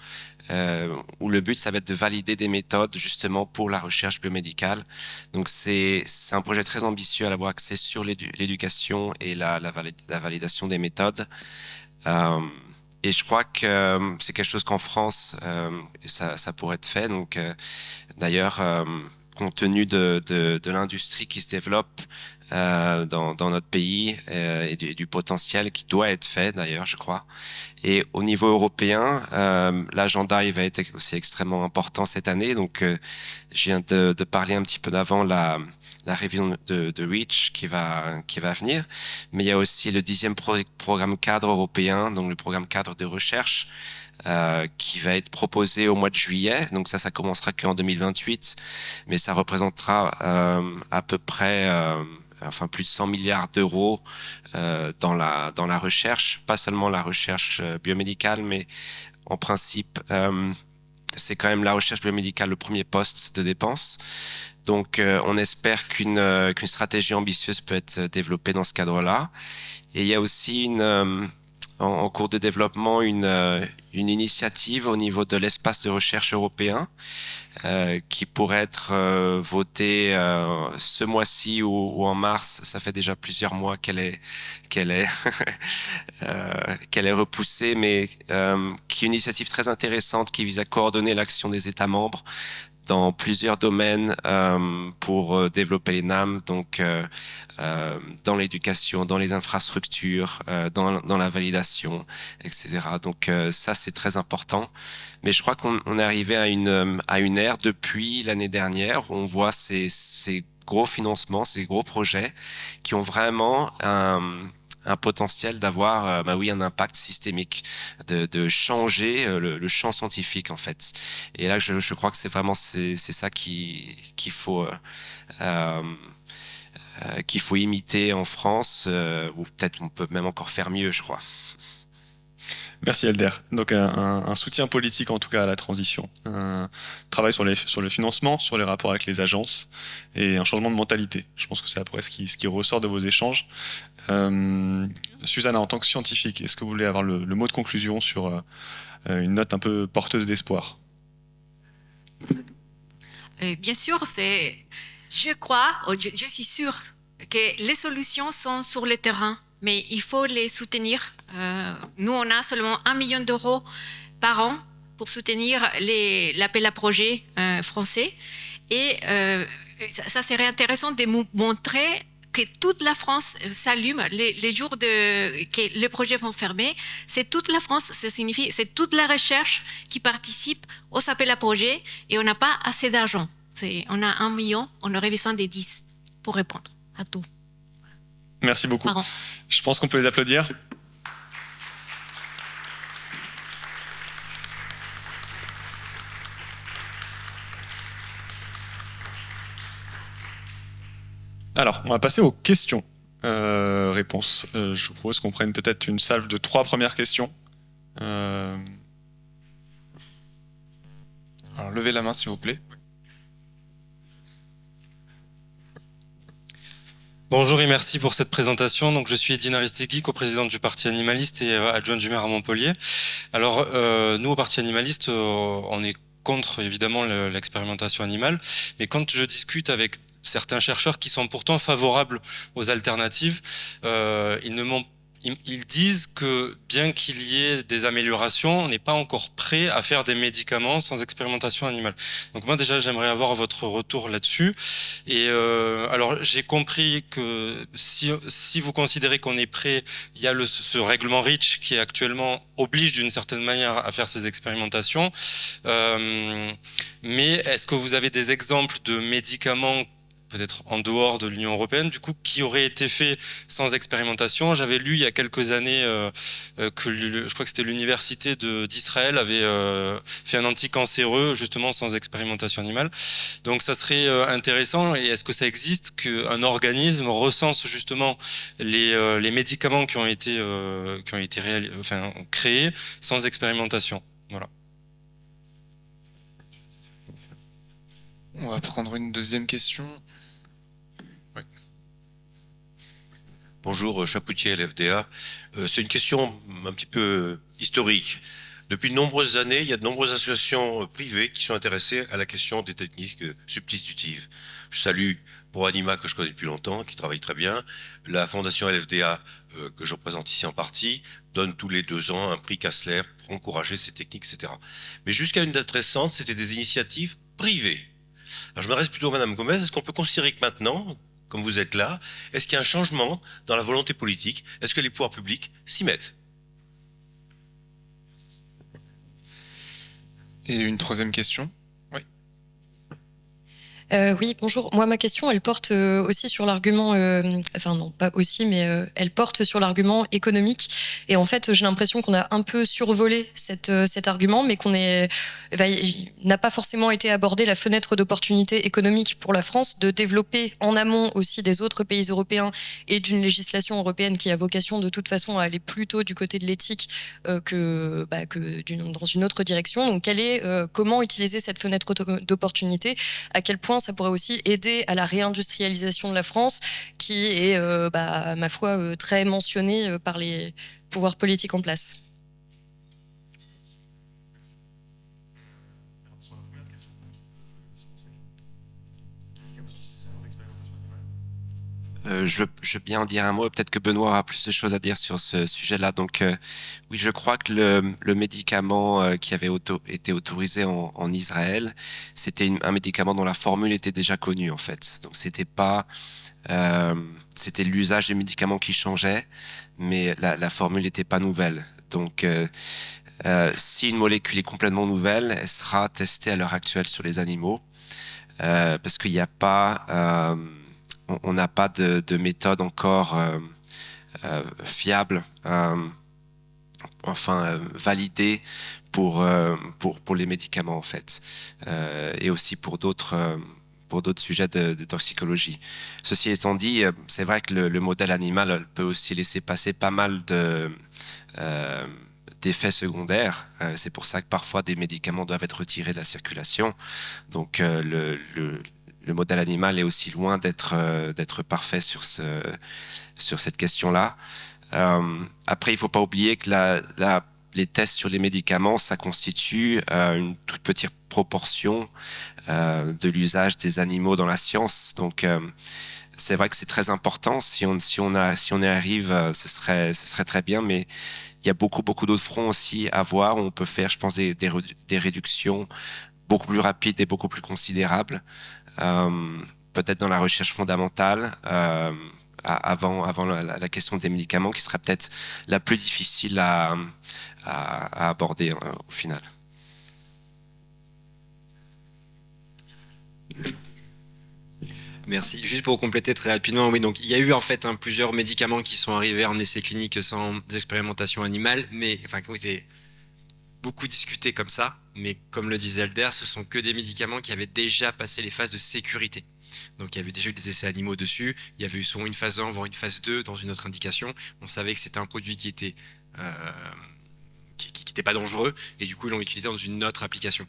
où le but, ça va être de valider des méthodes justement pour la recherche biomédicale. Donc c'est un projet très ambitieux à avoir axé sur l'éducation et la validation des méthodes. Et je crois que c'est quelque chose qu'en France, ça pourrait être fait. Donc d'ailleurs, compte tenu de l'industrie qui se développe dans notre pays et du potentiel qui doit être fait d'ailleurs, je crois. Et au niveau européen, l'agenda il va être aussi extrêmement important cette année. Donc je viens de parler un petit peu d'avant la révision de REACH qui va venir, mais il y a aussi le 10e programme cadre européen, donc le programme cadre de recherche qui va être proposé au mois de juillet. Donc ça commencera qu'en 2028, mais ça représentera à peu près plus de 100 milliards d'euros dans la recherche, pas seulement la recherche biomédicale, mais en principe c'est quand même la recherche biomédicale le premier poste de dépense. Donc on espère qu'une stratégie ambitieuse peut être développée dans ce cadre-là. Et il y a aussi en cours de développement une initiative au niveau de l'espace de recherche européen qui pourrait être votée ce mois-ci ou en mars. Ça fait déjà plusieurs mois qu'elle est repoussée, mais qui est une initiative très intéressante qui vise à coordonner l'action des États membres dans plusieurs domaines pour développer les NAM, donc dans l'éducation, dans les infrastructures, dans la validation, etc. Donc ça, c'est très important. Mais je crois qu'on est arrivé à une ère depuis l'année dernière où on voit ces gros financements, c'est des gros projets qui ont vraiment un potentiel d'avoir un impact systémique, de changer le champ scientifique en fait. Et là je crois que c'est ça qu'il faut imiter en France, ou peut-être on peut même encore faire mieux, je crois. Merci Elder. Donc un soutien politique en tout cas à la transition, un travail sur le financement, sur les rapports avec les agences et un changement de mentalité. Je pense que c'est après ce qui ressort de vos échanges. Susanna, en tant que scientifique, est-ce que vous voulez avoir le mot de conclusion sur une note un peu porteuse d'espoir? Bien sûr, je crois, je suis sûre que les solutions sont sur le terrain, mais il faut les soutenir. Nous, on a seulement 1 million d'euros par an pour soutenir l'appel à projet français. Et ça serait intéressant de montrer que toute la France s'allume les jours que les projets vont fermer. C'est toute la France, ça signifie c'est toute la recherche qui participe aux appels à projets et on n'a pas assez d'argent. On a 1 million, on aurait besoin des 10 pour répondre à tout. Merci beaucoup. Je pense qu'on peut les applaudir. Alors, on va passer aux questions. Réponses. Je vous propose qu'on prenne peut-être une salve de 3 premières questions. Alors, levez la main, s'il vous plaît. Bonjour et merci pour cette présentation. Donc, je suis Edine Aristegui, coprésidente du Parti animaliste et adjointe du maire à Montpellier. Alors, nous, au Parti animaliste, on est contre, évidemment, l'expérimentation animale. Mais quand je discute avec certains chercheurs qui sont pourtant favorables aux alternatives, ils disent que bien qu'il y ait des améliorations, on n'est pas encore prêt à faire des médicaments sans expérimentation animale. Donc moi déjà j'aimerais avoir votre retour là-dessus. Et alors j'ai compris que si vous considérez qu'on est prêt, il y a ce règlement REACH qui actuellement oblige d'une certaine manière à faire ces expérimentations. Mais est-ce que vous avez des exemples de médicaments peut-être en dehors de l'Union européenne, du coup, qui aurait été fait sans expérimentation? J'avais lu il y a quelques années que je crois que c'était l'université d'Israël avait fait un anticancéreux justement sans expérimentation animale. Donc ça serait intéressant. Et est-ce que ça existe qu'un organisme recense justement les médicaments qui ont été créés sans expérimentation? Voilà. On va prendre une deuxième question. Ouais. Bonjour, Chapoutier, LFDA. C'est une question un petit peu historique. Depuis de nombreuses années, il y a de nombreuses associations privées qui sont intéressées à la question des techniques substitutives. Je salue ProAnima, que je connais depuis longtemps, qui travaille très bien. La fondation LFDA, que je représente ici en partie, donne tous les 2 ans un prix Kassler pour encourager ces techniques, etc. Mais jusqu'à une date récente, c'était des initiatives privées. Alors je m'adresse plutôt à Madame Gomez. Est-ce qu'on peut considérer que maintenant, comme vous êtes là, est-ce qu'il y a un changement dans la volonté politique? Est-ce que les pouvoirs publics s'y mettent? Et une troisième question. Oui, bonjour. Moi, ma question, elle porte aussi sur l'argument, enfin non, pas aussi, mais elle porte sur l'argument économique. Et en fait, j'ai l'impression qu'on a un peu survolé cet argument, mais il n'a pas forcément été abordé la fenêtre d'opportunité économique pour la France de développer en amont aussi des autres pays européens et d'une législation européenne qui a vocation de toute façon à aller plutôt du côté de l'éthique que dans une autre direction. Donc, comment utiliser cette fenêtre d'opportunité? À quel point ça pourrait aussi aider à la réindustrialisation de la France, qui est, ma foi, très mentionnée par les pouvoirs politiques en place. Je veux bien en dire un mot. Peut-être que Benoît aura plus de choses à dire sur ce sujet-là. Donc, oui, je crois que le médicament qui avait été autorisé en Israël, c'était un médicament dont la formule était déjà connue, en fait. Donc, c'était l'usage du médicament qui changeait, mais la formule n'était pas nouvelle. Donc, si une molécule est complètement nouvelle, elle sera testée à l'heure actuelle sur les animaux, parce qu'il n'y a pas on n'a pas de méthode encore fiable, validée pour les médicaments en fait, et aussi pour d'autres sujets de toxicologie. Ceci étant dit, c'est vrai que le modèle animal peut aussi laisser passer pas mal d'effets secondaires. C'est pour ça que parfois des médicaments doivent être retirés de la circulation. Donc le modèle animal est aussi loin d'être parfait sur cette question-là. Après, il ne faut pas oublier que les tests sur les médicaments, ça constitue une toute petite proportion de l'usage des animaux dans la science. Donc, c'est vrai que c'est très important. Si on y arrive, ce serait très bien. Mais il y a beaucoup d'autres fronts aussi à voir. On peut faire, je pense, des réductions beaucoup plus rapides et beaucoup plus considérables. Peut-être dans la recherche fondamentale. Avant la question des médicaments, qui serait peut-être la plus difficile à aborder au final. Merci. Juste pour compléter très rapidement, oui, donc il y a eu en fait plusieurs médicaments qui sont arrivés en essai clinique sans expérimentation animale, mais qui ont été beaucoup discutés comme ça, mais comme le disait Elder, ce sont que des médicaments qui avaient déjà passé les phases de sécurité. Donc il y avait déjà eu des essais animaux dessus, il y avait eu souvent une phase 1, voire une phase 2 dans une autre indication. On savait que c'était un produit qui était pas dangereux, et du coup ils l'ont utilisé dans une autre application.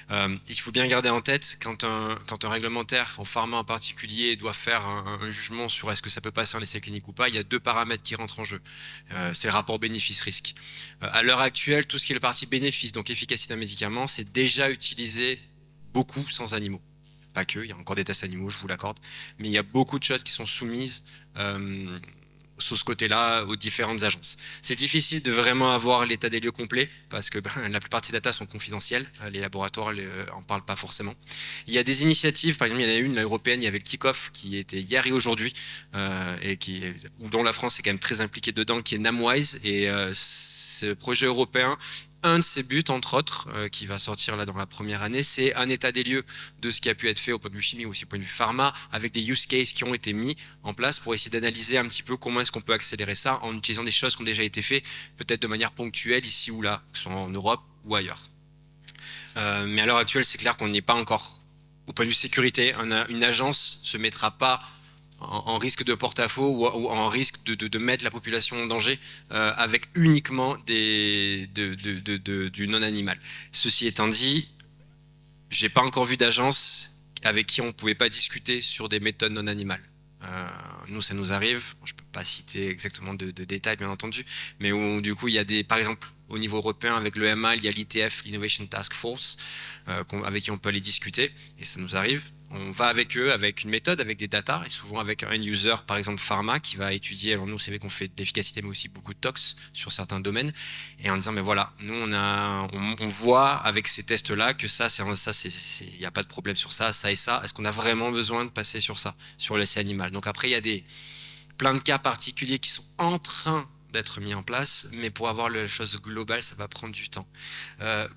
Il faut bien garder en tête, quand un réglementaire en pharma en particulier doit faire un jugement sur est-ce que ça peut passer en essai clinique ou pas, il y a deux paramètres qui rentrent en jeu. C'est le rapport bénéfice-risque. À l'heure actuelle, tout ce qui est le parti bénéfice, donc efficacité d'un médicament, c'est déjà utilisé beaucoup sans animaux. Pas que, il y a encore des tests animaux, je vous l'accorde, mais il y a beaucoup de choses qui sont soumises sur ce côté-là aux différentes agences. C'est difficile de vraiment avoir l'état des lieux complet parce que la plupart de ces datas sont confidentielles, les laboratoires en parlent pas forcément. Il y a des initiatives, par exemple il y en a une, européenne, il y avait le kick-off qui était hier et aujourd'hui, dont la France est quand même très impliquée dedans, qui est Namwise, et ce projet européen, un de ses buts, entre autres, qui va sortir là dans la première année, c'est un état des lieux de ce qui a pu être fait au point de vue chimie ou aussi au point de vue pharma, avec des use cases qui ont été mis en place pour essayer d'analyser un petit peu comment est-ce qu'on peut accélérer ça en utilisant des choses qui ont déjà été faites, peut-être de manière ponctuelle ici ou là, que ce soit en Europe ou ailleurs. Mais à l'heure actuelle, c'est clair qu'on n'y est pas encore. Au point de vue sécurité, une agence ne se mettra pas en risque de porte-à-faux ou en risque de mettre la population en danger avec uniquement du non-animal. Ceci étant dit, j'ai pas encore vu d'agence avec qui on ne pouvait pas discuter sur des méthodes non-animales. Nous, ça nous arrive, je ne peux pas citer exactement de détails bien entendu, mais où du coup il y a par exemple au niveau européen avec le MA, il y a l'ITF, l'Innovation Task Force, avec qui on peut aller discuter, et ça nous arrive. On va avec eux, avec une méthode, avec des data, et souvent avec un user, par exemple pharma, qui va étudier, alors nous c'est vrai qu'on fait de l'efficacité, mais aussi beaucoup de tox sur certains domaines, et en disant, mais voilà, nous on voit avec ces tests-là que il n'y a pas de problème sur ça et ça, est-ce qu'on a vraiment besoin de passer sur ça, sur l'essai animal? Donc après, il y a plein de cas particuliers qui sont en train d'être mis en place, mais pour avoir la chose globale, ça va prendre du temps.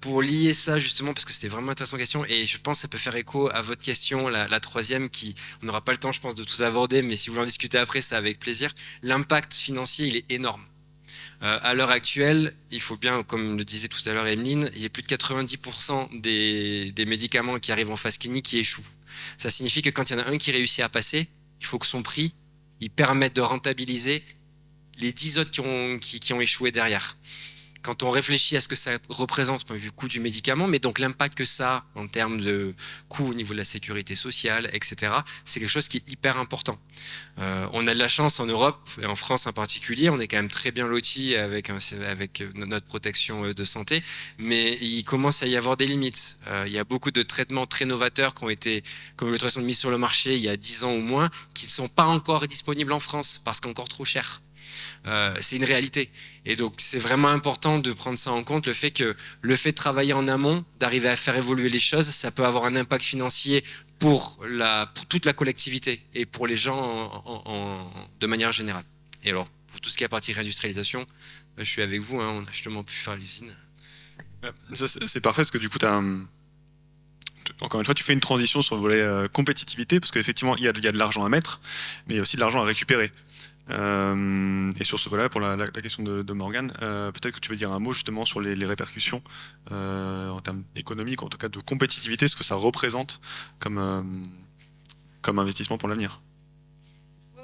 Pour lier ça justement, parce que c'était vraiment une intéressante question, et je pense que ça peut faire écho à votre question, la troisième, on n'aura pas le temps, je pense, de tout aborder, mais si vous voulez en discuter après, c'est avec plaisir. L'impact financier, il est énorme. À l'heure actuelle, il faut bien, comme le disait tout à l'heure Emeline, il y a plus de 90% des médicaments qui arrivent en phase clinique qui échouent. Ça signifie que quand il y en a un qui réussit à passer, il faut que son prix, il permette de rentabiliser les 10 autres qui ont échoué derrière. Quand on réfléchit à ce que ça représente, point de vue coût du médicament, mais donc l'impact que ça a en termes de coût au niveau de la sécurité sociale, etc., c'est quelque chose qui est hyper important. On a de la chance en Europe, et en France en particulier, on est quand même très bien lotis avec notre protection de santé, mais il commence à y avoir des limites. Il y a beaucoup de traitements très novateurs qui ont été, comme le traitement mis sur le marché il y a 10 ans ou moins, qui ne sont pas encore disponibles en France, parce qu'encore trop cher. C'est une réalité, et donc c'est vraiment important de prendre ça en compte, le fait de travailler en amont, d'arriver à faire évoluer les choses, ça peut avoir un impact financier pour toute la collectivité et pour les gens de manière générale. Et alors pour tout ce qui est à partie réindustrialisation, je suis avec vous, on a justement pu faire l'usine. C'est parfait parce que du coup tu encore une fois, tu fais une transition sur le volet compétitivité, parce qu'effectivement, il y a de l'argent à mettre, mais il y a aussi de l'argent à récupérer. Et sur ce volet, pour la question de Morgane, peut-être que tu veux dire un mot justement sur les répercussions en termes économiques, en tout cas de compétitivité, ce que ça représente comme investissement pour l'avenir.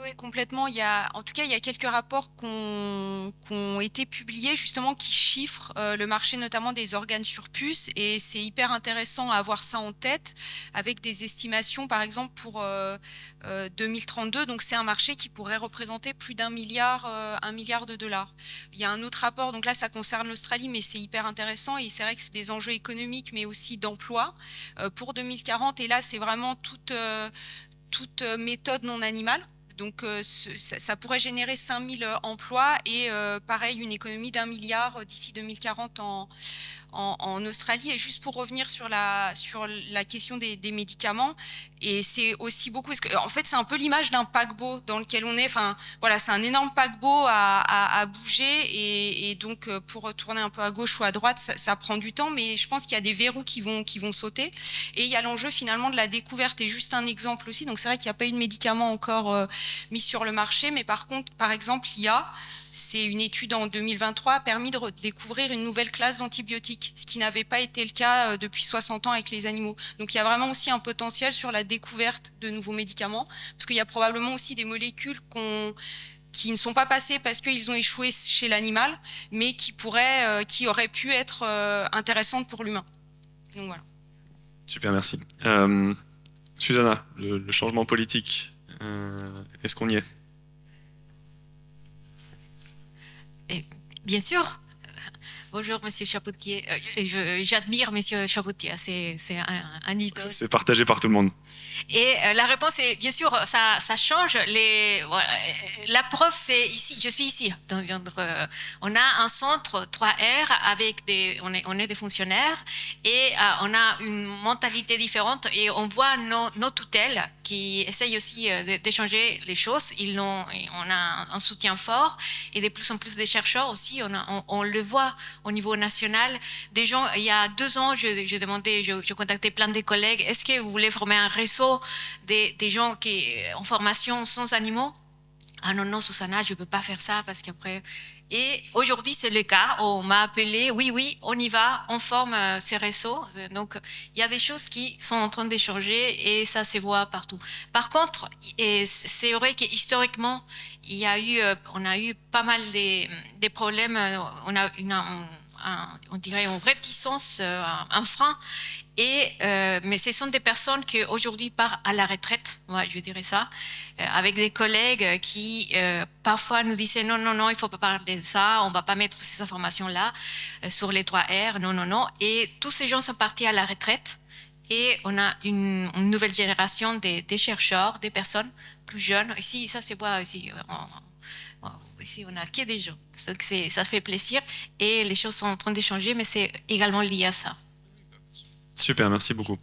Oui, complètement. En tout cas, il y a quelques rapports qui ont été publiés justement qui chiffrent le marché notamment des organes sur puce, et c'est hyper intéressant à avoir ça en tête avec des estimations, par exemple pour 2032. Donc c'est un marché qui pourrait représenter plus d'1 milliard de dollars. Il y a un autre rapport, donc là ça concerne l'Australie, mais c'est hyper intéressant et c'est vrai que c'est des enjeux économiques mais aussi d'emploi pour 2040. Et là c'est vraiment toute méthode non animale. Donc ça pourrait générer 5000 emplois et pareil une économie d'1 milliard d'ici 2040 en Australie. Et juste pour revenir sur la question des médicaments, et c'est aussi beaucoup, parce que en fait c'est un peu l'image d'un paquebot dans lequel on est. Enfin voilà, c'est un énorme paquebot à bouger et donc pour tourner un peu à gauche ou à droite, ça prend du temps, mais je pense qu'il y a des verrous qui vont sauter. Et il y a l'enjeu finalement de la découverte. Et juste un exemple aussi, donc c'est vrai qu'il n'y a pas eu de médicaments encore mis sur le marché, mais par contre, par exemple, c'est une étude en 2023 a permis de découvrir une nouvelle classe d'antibiotiques, ce qui n'avait pas été le cas depuis 60 ans avec les animaux. Donc il y a vraiment aussi un potentiel sur la découverte de nouveaux médicaments, parce qu'il y a probablement aussi des molécules qui ne sont pas passées parce qu'ils ont échoué chez l'animal, mais qui auraient pu être intéressantes pour l'humain. Donc voilà. Super, merci. Susanna, le changement politique, est-ce qu'on y est? Bien sûr. Bonjour, Monsieur Chapoutier. J'admire Monsieur Chapoutier. C'est un idole. C'est partagé par tout le monde. Et la réponse est, bien sûr, ça change. Voilà. La preuve, c'est ici. Je suis ici. Donc, on a un centre 3R avec on est des fonctionnaires et on a une mentalité différente et on voit nos tutelles qui essayent aussi d'échanger les choses. On a un soutien fort et de plus en plus des chercheurs aussi. On le voit au niveau national. Des gens, il y a 2 ans, je contactais plein de collègues. Est-ce que vous voulez former un réseau des gens qui en formation sans animaux? Ah non, Susanna, je ne peux pas faire ça parce qu'après... Et aujourd'hui, c'est le cas. On m'a appelé, oui, on y va, on forme ces réseaux. Donc, il y a des choses qui sont en train d'échanger et ça se voit partout. Par contre, c'est vrai qu'historiquement, on a eu pas mal des problèmes. On a on dirait une réticence, un frein. Mais ce sont des personnes qui aujourd'hui partent à la retraite, moi je dirais ça, avec des collègues qui parfois nous disaient non, il faut pas parler de ça, on va pas mettre ces informations-là sur les 3R, non. Et tous ces gens sont partis à la retraite et on a une nouvelle génération des chercheurs, des personnes plus jeunes. Ici, ça se voit aussi. Ici, on a que des gens. Donc ça fait plaisir et les choses sont en train d'échanger, mais c'est également lié à ça. Super, merci beaucoup.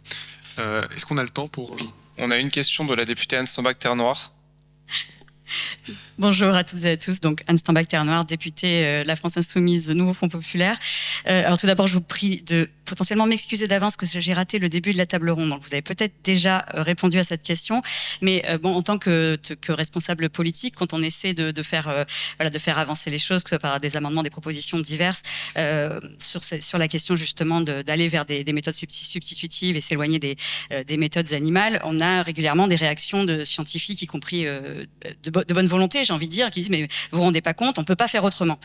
Est-ce qu'on a le temps pour... Oui. On a une question de la députée Anne Stambach-Terre Noire. Bonjour à toutes et à tous, donc Anne Stambach-Terre Noire, députée La France Insoumise, Nouveau Front Populaire. Alors tout d'abord, je vous prie de potentiellement m'excuser d'avance que j'ai raté le début de la table ronde. Donc vous avez peut-être déjà répondu à cette question, mais en tant que responsable politique, quand on essaie de faire avancer les choses, que ce soit par des amendements, des propositions diverses, sur la question justement d'aller vers des méthodes substitutives et s'éloigner des méthodes animales, on a régulièrement des réactions de scientifiques, y compris de bonne volonté, j'ai envie de dire, qui disent mais vous vous rendez pas compte, on peut pas faire autrement.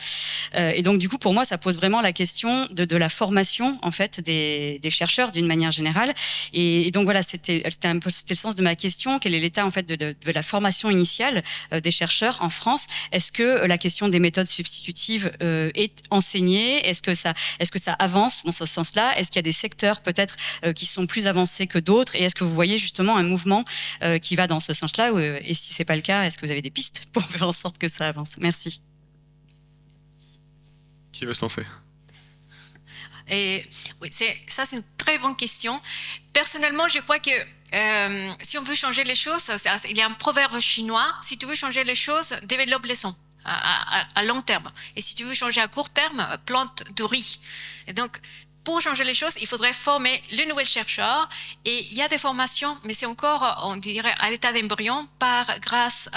Et donc du coup pour moi ça pose vraiment la question de la formation en fait des chercheurs d'une manière générale. Et donc voilà, c'était le sens de ma question. Quel est l'état en fait de la formation initiale des chercheurs en France? Est-ce que la question des méthodes substitutives est enseignée? Est-ce que ça avance dans ce sens-là? Est-ce qu'il y a des secteurs peut-être qui sont plus avancés que d'autres? Et est-ce que vous voyez justement un mouvement qui va dans ce sens-là? Et si c'est pas le cas, est-ce que vous avez des pistes pour faire en sorte que ça avance? Merci. Qui veut se lancer? Oui, ça c'est une très bonne question. Personnellement, je crois que si on veut changer les choses, il y a un proverbe chinois, si tu veux changer les choses, développe-les à long terme. Et si tu veux changer à court terme, plante du riz. Et donc, pour changer les choses, il faudrait former les nouveaux chercheurs. Et il y a des formations, mais c'est encore, on dirait, à l'état d'embryon, grâce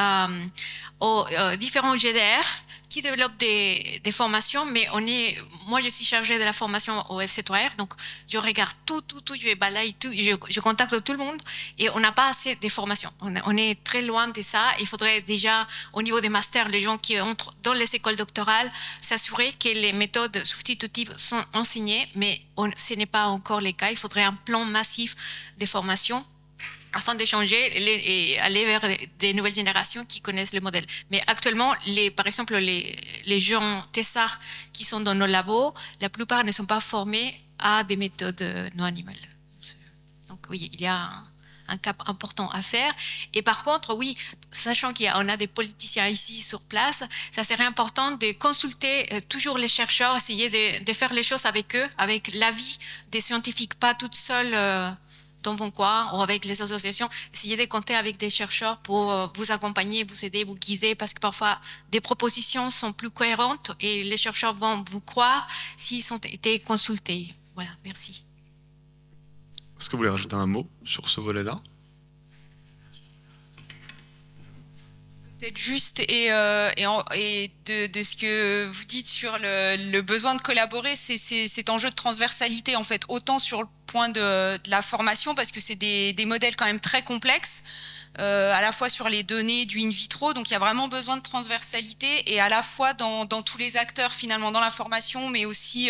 aux différents GDR qui développent des formations. Mais moi, je suis chargée de la formation au FC3R, donc je regarde tout, je balaye tout, je contacte tout le monde, et on n'a pas assez de formations. On est très loin de ça. Il faudrait déjà, au niveau des masters, les gens qui entrent dans les écoles doctorales, s'assurer que les méthodes substitutives sont enseignées, mais ce n'est pas encore le cas. Il faudrait un plan massif de formation afin d'échanger et aller vers des nouvelles générations qui connaissent le modèle. Mais actuellement, par exemple, les gens Tessar qui sont dans nos labos, la plupart ne sont pas formés à des méthodes non animales. Donc oui, il y a un cap important à faire. Et par contre, oui, sachant qu'on a des politiciens ici sur place, ça serait important de consulter toujours les chercheurs, essayer de faire les choses avec eux, avec l'avis des scientifiques, pas toutes seules dans vos coins ou avec les associations. Essayez de compter avec des chercheurs pour vous accompagner, vous aider, vous guider, parce que parfois des propositions sont plus cohérentes et les chercheurs vont vous croire s'ils ont été consultés. Voilà, merci. Est-ce que vous voulez rajouter un mot sur ce volet-là? Peut-être juste et de ce que vous dites sur le besoin de collaborer, c'est cet enjeu de transversalité en fait, autant sur le point de la formation parce que c'est des modèles quand même très complexes, à la fois sur les données du in vitro, donc il y a vraiment besoin de transversalité et à la fois dans tous les acteurs finalement dans la formation, mais aussi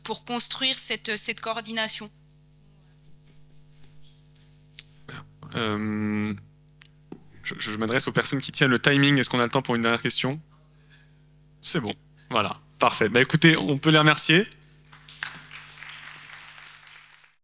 pour construire cette coordination. Je m'adresse aux personnes qui tiennent le timing. Est-ce qu'on a le temps pour une dernière question? C'est bon. Voilà. Parfait. Bah, écoutez, on peut les remercier.